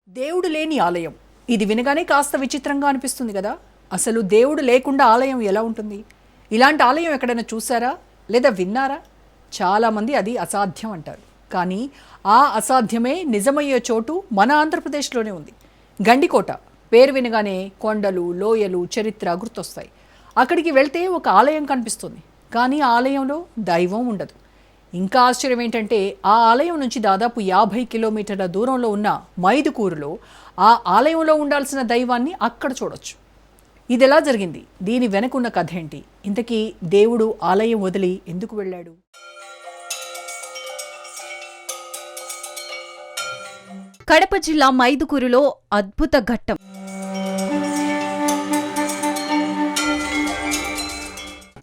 దేవుడు లేని ఆలయం. ఇది వినగానే కాస్త విచిత్రంగా అనిపిస్తుంది కదా. అసలు దేవుడు లేకుండా ఆలయం ఎలా ఉంటుంది? ఇలాంటి ఆలయం ఎక్కడైనా చూసారా లేదా విన్నారా? చాలామంది అది అసాధ్యం అంటారు. కానీ ఆ అసాధ్యమే నిజమయ్యే చోటు మన ఆంధ్రప్రదేశ్లోనే ఉంది. గండికోట పేరు వినగానే కొండలు, లోయలు, చరిత్ర గుర్తొస్తాయి. అక్కడికి వెళ్తే ఒక ఆలయం కనిపిస్తుంది, కానీ ఆ ఆలయంలో దైవం ఉండదు. ఇంకా ఆశ్చర్యం ఏంటంటే ఆ ఆలయం నుంచి దాదాపు 50 కిలోమీటర్ల దూరంలో ఉన్న మైదుకూరులో ఆ ఆలయంలో ఉండాల్సిన దైవాన్ని అక్కడ చూడొచ్చు. ఇది ఎలా జరిగింది? దీని వెనకున్న కథ ఏంటి? ఇంతకీ దేవుడు ఆలయం వదిలి ఎందుకు వెళ్ళాడు? కడప జిల్లా మైదుకూరులో అద్భుత ఘట్టం.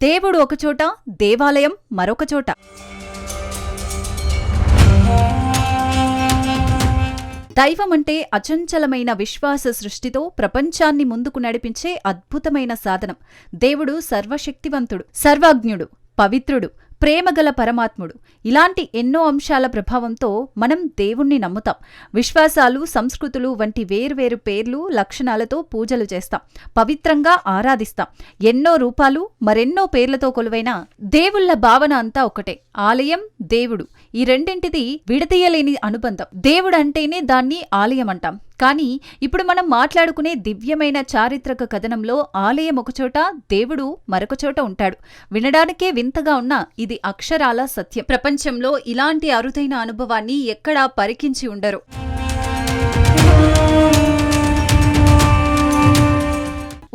దేవుడు ఒకచోట, దేవాలయం మరొక చోట. దైవమంటే అచంచలమైన విశ్వాస సృష్టితో ప్రపంచాన్ని ముందుకు నడిపించే అద్భుతమైన సాధనం. దేవుడు సర్వశక్తివంతుడు, సర్వజ్ఞుడు, పవిత్రుడు, ప్రేమగల పరమాత్ముడు. ఇలాంటి ఎన్నో అంశాల ప్రభావంతో మనం దేవుణ్ణి నమ్ముతాం. విశ్వాసాలు, సంస్కృతులు వంటి వేర్వేరు పేర్లు, లక్షణాలతో పూజలు చేస్తాం, పవిత్రంగా ఆరాధిస్తాం. ఎన్నో రూపాలు, మరెన్నో పేర్లతో కొలువైన దేవుళ్ల భావన అంతా ఒకటే: ఆలయం, దేవుడు. ఈ రెండింటిది విడదీయలేని అనుబంధం. దేవుడంటేనే దాన్ని ఆలయం అంటాం. కానీ ఇప్పుడు మనం మాట్లాడుకునే దివ్యమైన చారిత్రక కథనంలో ఆలయం ఒకచోట, దేవుడు మరొకచోట ఉంటాడు. వినడానికే వింతగా ఉన్నా ఇది అక్షరాల సత్యం. ప్రపంచంలో ఇలాంటి అరుదైన అనుభవాన్ని ఎక్కడా పరికించి ఉండరు.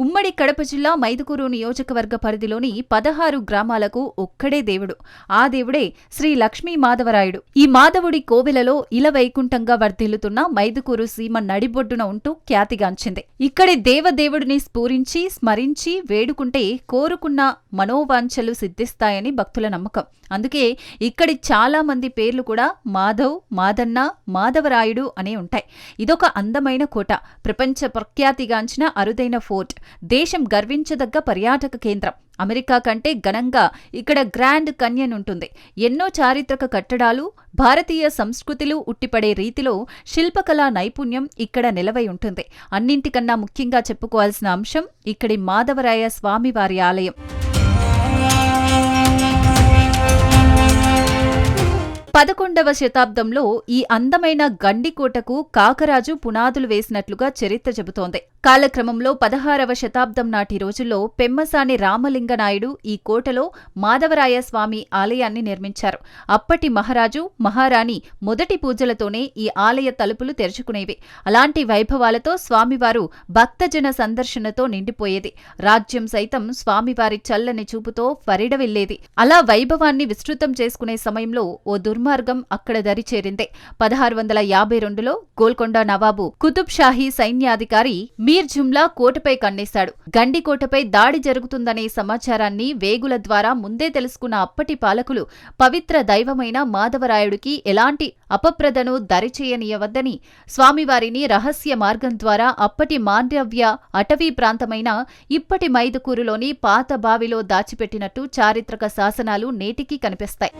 ఉమ్మడి కడప జిల్లా మైదుకూరు నియోజకవర్గ పరిధిలోని 16 గ్రామాలకు ఒక్కడే దేవుడు. ఆ దేవుడే శ్రీ లక్ష్మీ మాధవరాయుడు. ఈ మాధవుడి కోవెలలో ఇలవైకుంఠంగా వర్ధిల్లుతున్న మైదుకూరు సీమ నడిబొడ్డున ఉంటూ ఖ్యాతిగాంచింది. ఇక్కడి దేవదేవుడిని స్ఫూరించి, స్మరించి వేడుకుంటే కోరుకున్న మనోవాంఛలు సిద్ధిస్తాయని భక్తుల నమ్మకం. అందుకే ఇక్కడి చాలా మంది పేర్లు కూడా మాధవ్, మాదన్న, మాధవరాయుడు అనే ఉంటాయి. ఇదొక అందమైన కోట, ప్రపంచ ప్రఖ్యాతిగాంచిన అరుదైన ఫోర్ట్, దేశం గర్వించదగ్గ పర్యాటక కేంద్రం. అమెరికా కంటే ఘనంగా ఇక్కడ గ్రాండ్ కన్యన్ ఉంటుంది. ఎన్నో చారిత్రక కట్టడాలు, భారతీయ సంస్కృతులు ఉట్టిపడే రీతిలో శిల్పకళా నైపుణ్యం ఇక్కడ నిలవై ఉంటుంది. అన్నింటికన్నా ముఖ్యంగా చెప్పుకోవాల్సిన అంశం ఇక్కడి మాధవరాయ స్వామివారి ఆలయం. 11వ శతాబ్దంలో ఈ అందమైన గండికోటకు కాకరాజు పునాదులు వేసినట్లుగా చరిత్ర చెబుతోంది. కాలక్రమంలో 16వ శతాబ్దం నాటి రోజుల్లో పెమ్మసాని రామలింగనాయుడు ఈ కోటలో మాధవరాయ స్వామి ఆలయాన్ని నిర్మించారు. అప్పటి మహారాజు, మహారాణి మొదటి పూజలతోనే ఈ ఆలయ తలుపులు తెరుచుకునేవి. అలాంటి వైభవాలతో స్వామివారు భక్తజన సందర్శనతో నిండిపోయేది. రాజ్యం సైతం స్వామివారి చల్లని చూపుతో ఫరిడవిల్లేది. అలా వైభవాన్ని విస్తృతం చేసుకునే సమయంలో ఓ దుర్మార్గం అక్కడ దరిచేరింది. 1652లో గోల్కొండ నవాబు కుతుబ్ షాహీ సైన్యాధికారి మీర్ జుమ్లా కోటపై కన్నేశాడు. గండికోటపై దాడి జరుగుతుందనే సమాచారాన్ని వేగుల ద్వారా ముందే తెలుసుకున్న అప్పటి పాలకులు పవిత్ర దైవమైన మాధవరాయుడికి ఎలాంటి అపప్రదను దరిచేయనీయవద్దని స్వామివారిని రహస్య మార్గం ద్వారా అప్పటి మాండవ్య అటవీ ప్రాంతమైన ఇప్పటి మైదుకూరులోని పాత బావిలో దాచిపెట్టినట్టు చారిత్రక శాసనాలు నేటికీ కనిపిస్తాయి.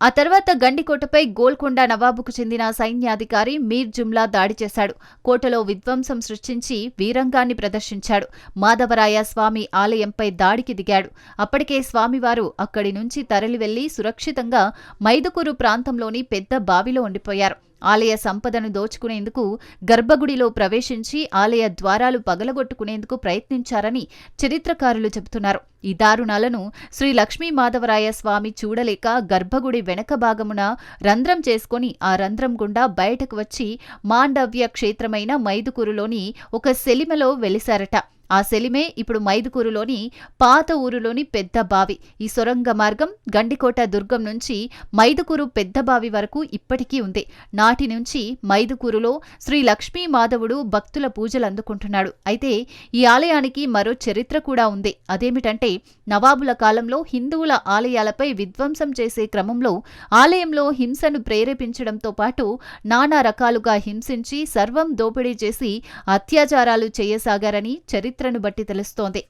ఆ తర్వాత గండికోటపై గోల్కొండ నవాబుకు చెందిన సైన్యాధికారి మీర్ జుమ్లా దాడి చేశాడు. కోటలో విధ్వంసం సృష్టించి వీరంగాన్ని ప్రదర్శించాడు. మాధవరాయ స్వామి ఆలయంపై దాడికి దిగాడు. అప్పటికే స్వామివారు అక్కడి నుంచి తరలివెళ్లి సురక్షితంగా మైదుకూరు ప్రాంతంలోని పెద్ద బావిలో ఉండిపోయారు. ఆలయ సంపదను దోచుకునేందుకు గర్భగుడిలో ప్రవేశించి ఆలయ ద్వారాలు పగలగొట్టుకునేందుకు ప్రయత్నించారని చరిత్రకారులు చెబుతున్నారు. ఈ దారుణాలను శ్రీ లక్ష్మీ మాధవరాయ స్వామి చూడలేక గర్భగుడి వెనక భాగమున రంధ్రం చేసుకుని ఆ రంధ్రం గుండా బయటకు వచ్చి మాండవ్య క్షేత్రమైన మైదుకూరులోని ఒక సెలిమలో వెలిశారట. ఆ సెలిమే ఇప్పుడు మైదుకూరులోని పాత ఊరులోని పెద్ద బావి. ఈ సొరంగ మార్గం గండికోట దుర్గం నుంచి మైదుకూరు పెద్ద బావి వరకు ఇప్పటికీ ఉంది. నాటి నుంచి మైదుకూరులో శ్రీ లక్ష్మీ మాధవుడు భక్తుల పూజలు అందుకుంటున్నాడు. అయితే ఈ ఆలయానికి మరో చరిత్ర కూడా ఉంది. అదేమిటంటే, నవాబుల కాలంలో హిందువుల ఆలయాలపై విధ్వంసం చేసే క్రమంలో ఆలయంలో హింసను ప్రేరేపించడంతో పాటు నానా రకాలుగా హింసించి సర్వం దోపిడీ చేసి అత్యాచారాలు చేయసాగారని చరిత్రను బట్టి తెలుస్తోంది.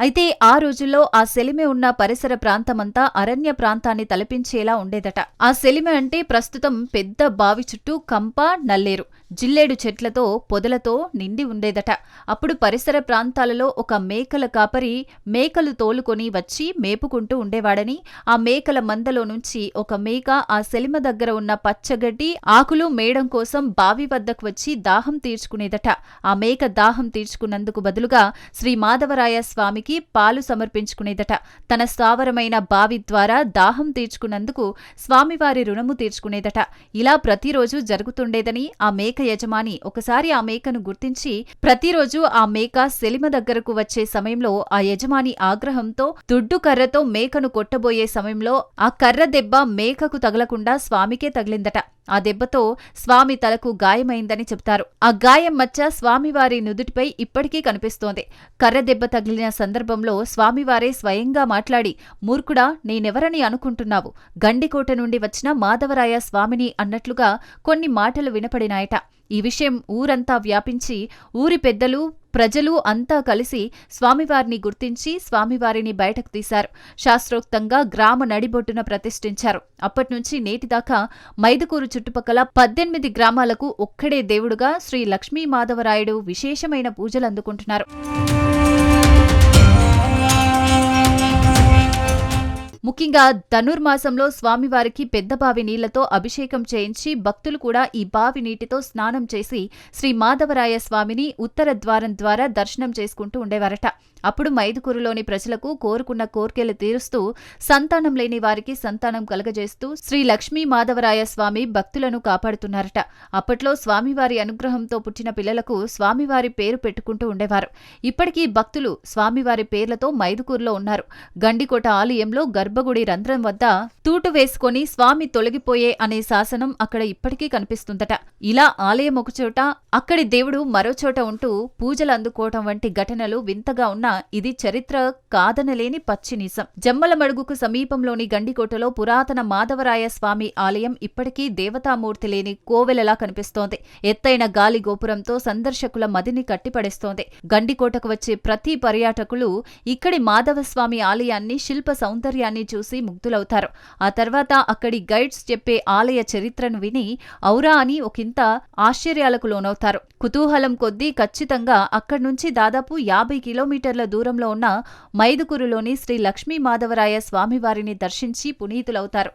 అయితే ఆ రోజుల్లో ఆ సెలిమె ఉన్న పరిసర ప్రాంతమంతా అరణ్య ప్రాంతాన్ని తలపించేలా ఉండేదట. ఆ సెలిమె అంటే ప్రస్తుతం పెద్ద బావి చుట్టూ కంప, నల్లేరు, జిల్లేడు చెట్లతో, పొదలతో నిండి ఉండేదట. అప్పుడు పరిసర ప్రాంతాలలో ఒక మేకల కాపరి మేకలు తోలుకొని వచ్చి మేపుకుంటూ ఉండేవాడని, ఆ మేకల మందలో నుంచి ఒక మేక ఆ సెలిమ దగ్గర ఉన్న పచ్చగడ్డి, ఆకులు మేయడం కోసం బావి వద్దకు వచ్చి దాహం తీర్చుకునేదట. ఆ మేక దాహం తీర్చుకున్నందుకు బదులుగా శ్రీ మాధవరాయ స్వామికి పాలు సమర్పించుకునేదట. తన స్థావరమైన బావి ద్వారా దాహం తీర్చుకున్నందుకు స్వామివారి రుణము తీర్చుకునేదట. ఇలా ప్రతిరోజు జరుగుతుండేదని ఆ మేక యజమాని ఒకసారి ఆ మేకను గుర్తించి ప్రతిరోజు ఆ మేక సెలిమ దగ్గరకు వచ్చే సమయంలో ఆ యజమాని ఆగ్రహంతో దుడ్డు కర్రతో మేకను కొట్టబోయే సమయంలో ఆ కర్ర దెబ్బ మేకకు తగలకుండా స్వామికే తగిలిందట. ఆ దెబ్బతో స్వామి తలకు గాయమైందని చెబుతారు. ఆ గాయం మచ్చ స్వామివారి నుదుటిపై ఇప్పటికీ కనిపిస్తోంది. కర్ర దెబ్బ తగిలిన సందర్భంలో స్వామివారే స్వయంగా మాట్లాడి, మూర్ఖుడా, నేనెవరని అనుకుంటున్నావు? గండికోట నుండి వచ్చిన మాధవరాయ స్వామిని అన్నట్లుగా కొన్ని మాటలు వినపడినాయట. ఈ విషయం ఊరంతా వ్యాపించి ఊరి పెద్దలు, ప్రజలు అంతా కలిసి స్వామివారిని గుర్తించి స్వామివారిని బయటకు తీశారు. శాస్త్రోక్తంగా గ్రామ నడిబొడ్డున ప్రతిష్ఠించారు. అప్పట్నుంచి నేటిదాకా మైదుకూరు చుట్టుపక్కల 18 గ్రామాలకు ఒక్కడే దేవుడుగా శ్రీ లక్ష్మీ మాధవరాయుడు విశేషమైన పూజలు అందుకుంటున్నారు. ముఖ్యంగా ధనుర్మాసంలో స్వామివారికి పెద్ద బావి నీళ్లతో అభిషేకం చేయించి భక్తులు కూడా ఈ బావి నీటితో స్నానం చేసి శ్రీ మాధవరాయ స్వామిని ఉత్తర ద్వారం ద్వారా దర్శనం చేసుకుంటూ ఉండేవారట. అప్పుడు మైదుకూరులోని ప్రజలకు కోరుకున్న కోర్కెలు తీరుస్తూ, సంతానం లేని వారికి సంతానం కలగజేస్తూ శ్రీ లక్ష్మీ మాధవరాయ స్వామి భక్తులను కాపాడుతున్నారట. అప్పట్లో స్వామివారి అనుగ్రహంతో పుట్టిన పిల్లలకు స్వామివారి పేరు పెట్టుకుంటూ ఉండేవారు. ఇప్పటికీ భక్తులు స్వామివారి పేర్లతో మైదుకూరులో ఉన్నారు. గండికోట ఆలయంలో గర్భగుడి రంధ్రం వద్ద తూటు వేసుకొని స్వామి తొలగిపోయే అనే శాసనం అక్కడ ఇప్పటికీ కనిపిస్తుందట. ఇలా ఆలయం ఒకచోట, అక్కడి దేవుడు మరోచోట ఉంటూ పూజలు అందుకోవటం వంటి ఘటనలు వింతగా ఉన్నా ఇది చరిత్ర కాదనలేని పచ్చి నిజం. జమ్మలమడుగుకు సమీపంలోని గండికోటలో పురాతన మాధవరాయ స్వామి ఆలయం ఇప్పటికీ దేవతామూర్తి లేని కోవెలలా కనిపిస్తోంది. ఎత్తైన గాలి గోపురంతో సందర్శకుల మదిని కట్టిపడేస్తోంది. గండికోటకు వచ్చే ప్రతి పర్యాటకులు ఇక్కడి మాధవస్వామి ఆలయాన్ని, శిల్ప సౌందర్యాన్ని చూసి ముగ్ధులవుతారు. ఆ తర్వాత అక్కడి గైడ్స్ చెప్పే ఆలయ చరిత్రను విని ఔరా అని ఒకంత ఆశ్చర్యాలకు లోనవుతారు. కుతూహలం కొద్దీ ఖచ్చితంగా అక్కడ్నుంచి దాదాపు 50 కిలోమీటర్ల దూరంలో ఉన్న మైదుకూరులోని శ్రీ లక్ష్మీ మాధవరాయ స్వామివారిని దర్శించి పునీతులవుతారు.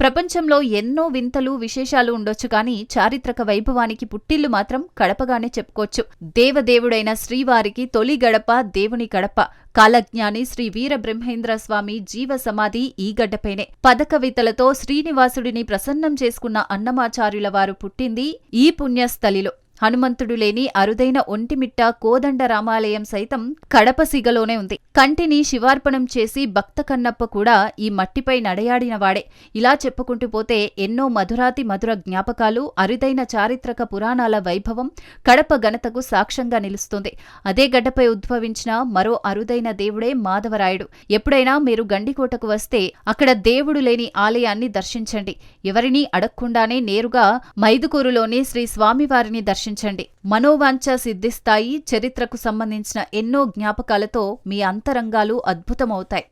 ప్రపంచంలో ఎన్నో వింతలు, విశేషాలు ఉండొచ్చు కానీ చారిత్రక వైభవానికి పుట్టిల్లు మాత్రం కడపగానే చెప్పుకోవచ్చు. దేవదేవుడైన శ్రీవారికి తొలి గడప దేవుని కడప. కాలజ్ఞాని శ్రీ వీరబ్రహ్మేంద్ర స్వామి జీవ సమాధి ఈ గడ్డపైనే. పదకవితలతో శ్రీనివాసుడిని ప్రసన్నం చేసుకున్న అన్నమాచార్యుల వారు పుట్టింది ఈ పుణ్యస్థలిలో. హనుమంతుడు లేని అరుదైన ఒంటిమిట్ట కోదండ రామాలయం సైతం కడప సిగలోనే ఉంది. కంటిని శివార్పణం చేసి భక్త కన్నప్ప కూడా ఈ మట్టిపై నడయాడినవాడే. ఇలా చెప్పుకుంటూ పోతే ఎన్నో మధురాతి మధుర జ్ఞాపకాలు, అరుదైన చారిత్రక పురాణాల వైభవం కడప ఘనతకు సాక్ష్యంగా నిలుస్తుంది. అదే గడ్డపై ఉద్భవించిన మరో అరుదైన దేవుడే మాధవరాయుడు. ఎప్పుడైనా మీరు గండికోటకు వస్తే అక్కడ దేవుడు లేని ఆలయాన్ని దర్శించండి. ఎవరినీ అడగకుండానే నేరుగా మైదుకూరులోని శ్రీ స్వామివారిని దర్శించండి. మనోవాంఛ సిద్ధిస్తాయి. చరిత్రకు సంబంధించిన ఎన్నో జ్ఞాపకాలతో మీ అంతరంగాలు అద్భుతమవుతాయి.